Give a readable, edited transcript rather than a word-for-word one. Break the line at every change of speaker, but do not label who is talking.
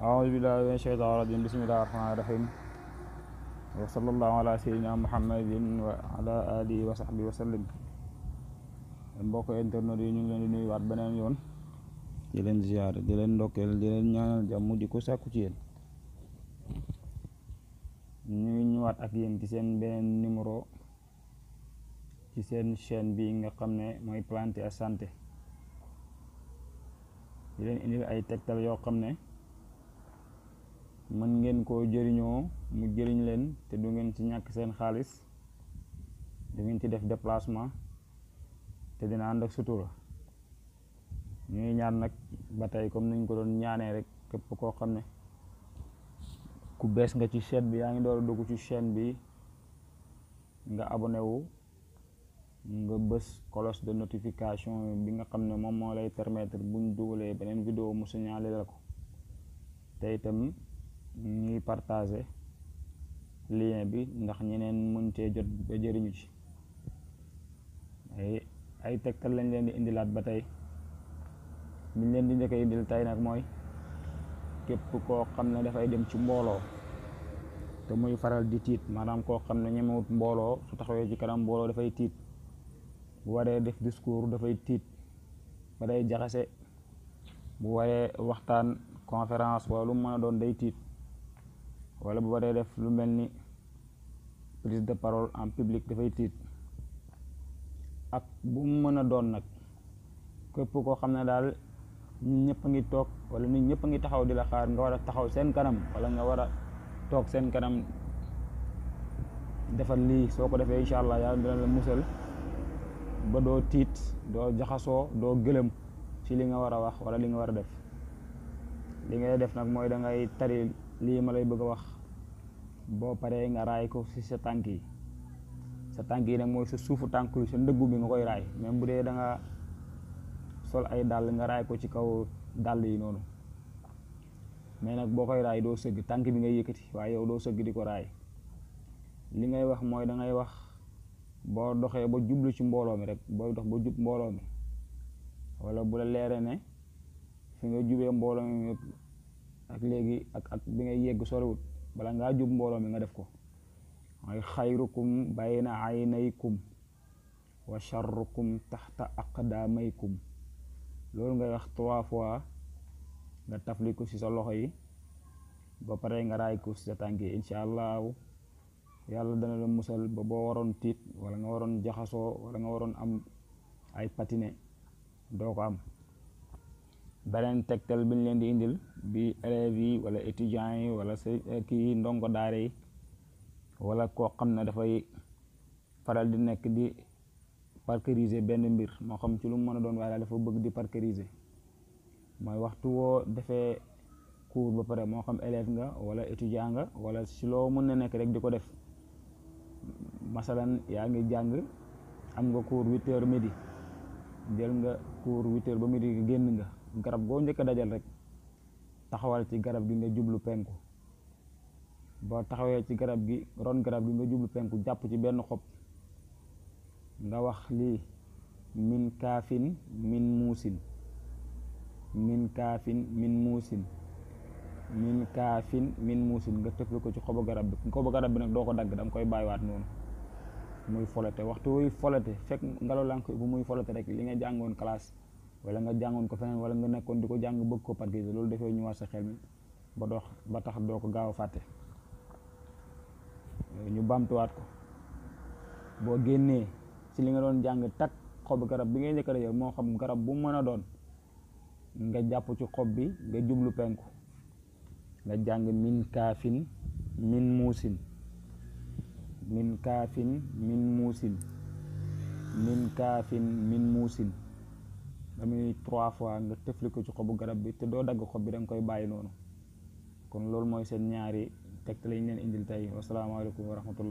أعوذ بالله من الشيطان الرجيم بسم الله الرحمن الرحيم وصلى الله على سيدنا محمد وعلى آله وصحبه وسلم. mbokk internet yi ñu ngi leen di nuyuwaat beneen yoon di leen ziyaar di leen ndokkeel di leen ñaanal jàmm di ko sàkku ci yéen. ñu ngi ñëwaat ak yéen ci seen beneen numéro ci seen chaîne bi nga xam ne mooy Planté et Santé, di leen indil ay tegtal yoo xam ne mën ngeen koo jëriñoo mu jëriñ leen te du ngeen ci ñàkk seen xaalis, du ngeen ci def déplacement te dina ànd ak sutura. ñuy ñaan nag ba tey comme niñ ko doon ñaanee rek, képp koo xam ne ku bees nga ci chaîne bi, yaa ngi door a dugg ci chaîne bi, nga abonné wu, nga bës cloche de notification bi nga xam ne moom moo lay permettre buñ dugalee beneen vidéo mu signalé la ko. te itam ñuy partager lien bi ndax ñeneen mën cee jot ba jëriñu ci. ay tegtal lañ leen di indilaat ba tey. biñ leen di njëkk a indil tey nag mooy képp koo xam ne dafay dem ci mbooloo te muy faral di tiit, maanaam koo xam ne ñemewut mbooloo, su taxawee ci kanam mbooloo dafay tiit, bu waree def discours dafay tiit ba day jaxase, bu waree waxtaan conférence wala lu mu mën a doon day tiit, wala bu waree def lu mel ni prise de parole en public dafay tiit. ak bu mu mën a doon nag, képp koo xam ne daal nit ñëpp a ngi toog wala nit ñëpp a ngi taxaw di la xaar, nga war a taxaw seen kanam wala nga war a toog seen kanam, defal lii. soo ko defee incha allah yàlla dina la musal ba doo tiit, doo jaxasoo, doo gëlëm ci li nga war a wax wala li nga war a def. li ngay def nag mooy da ngay tari lii ma lay bëgg a wax, boo paree nga raay ko ci sa tànk yi. sa tànk yi nag mooy sa suufu tànk yi, sa ndëggu bi nga koy raay. même bu dee da nga sol ay dàll, nga raay ko ci kaw dàll yi noonu. mais nag boo koy raay doo sëgg, tànk bi ngay yëkkati waaye yow doo sëgg di ko raay. li ngay wax mooy da ngay wax boo doxee ba jublu ci mbooloo mi rek, booy dox ba jub mbooloo mi, wala bu la leeree ne fi nga jubee mbooloo mi ak léegi ak bi ngay yegg soriwut, bala ngaa jub mbooloo mi nga def ko. mooy xayrukum bayna aynaykum wa sharrukum taxta aqdamaykum. loolu ngay wax 3 fois, nga tafli ko ci sa loxo yi, ba pare nga raay ko ci sa tànk yi. incha allahu yàlla dana la musal ba boo waroon tiit wala nga waroon jaxasoo wala nga waroon am ay patine doo ko am. beneen tegtal bi ñu leen di indil bi élèves yi wala étudiants yi wala sa kii ndongo daara yi, wala koo xam ne dafay faral di nekk di parkeriser benn mbir, moo xam ci lu mu mën a doon, waaye daal dafa bëgg di parkeriser. mooy waxtu woo defee cours ba pare, moo xam élève nga wala étudiant nga wala si loo mën na nekk rek di ko def. masalan yaa ngi jàng, am nga cours 8h midi, jël nga cours 8h ba midi, génn nga, garab goo njëkk a dajal rek taxawal ci garab gi nga jublu penku. boo taxawee ci garab gi, ron garab gi nga jublu penku, jàpp ci benn xob, nga wax lii: min kaafin min muusin, min kaafin min muusin, min kaafin min muusin. nga tëfli ko ci xobu garab bi. xobu garab bi nag doo ko dagg, danga koy bàyyiwaat noonu muy folate. waxtu wuy folate, fekk ngelaw laa ngi bu muy folate rek, li nga jàngoon classe wala nga jàngoon ko feneen wala nga nekkoon di ko jàng bëgg ko parkiser, loolu dafay ñëwaat sa xel mi ba tax doo ko gaaw a fàtte. ñu bamtuwaat ko. boo génnee ci li nga doon jàng, takk xobu garab bi ngay njëkk a dajal, moo xam garab bu mën a doon, nga jàpp ci xob bi, nga jublu penku, nga jàng min kaafin min muusin, min kaafin min muusin, min kaafin min muusin. damuy 3 fois nga tëfli ko ci xobu garab bi, te doo dagg xob bi, da nga koy bàyyi noonu. kon loolu mooy seen ñaari tegtal yi ñu leen indil tey. wasalaamaaleykum wa rahmatullah.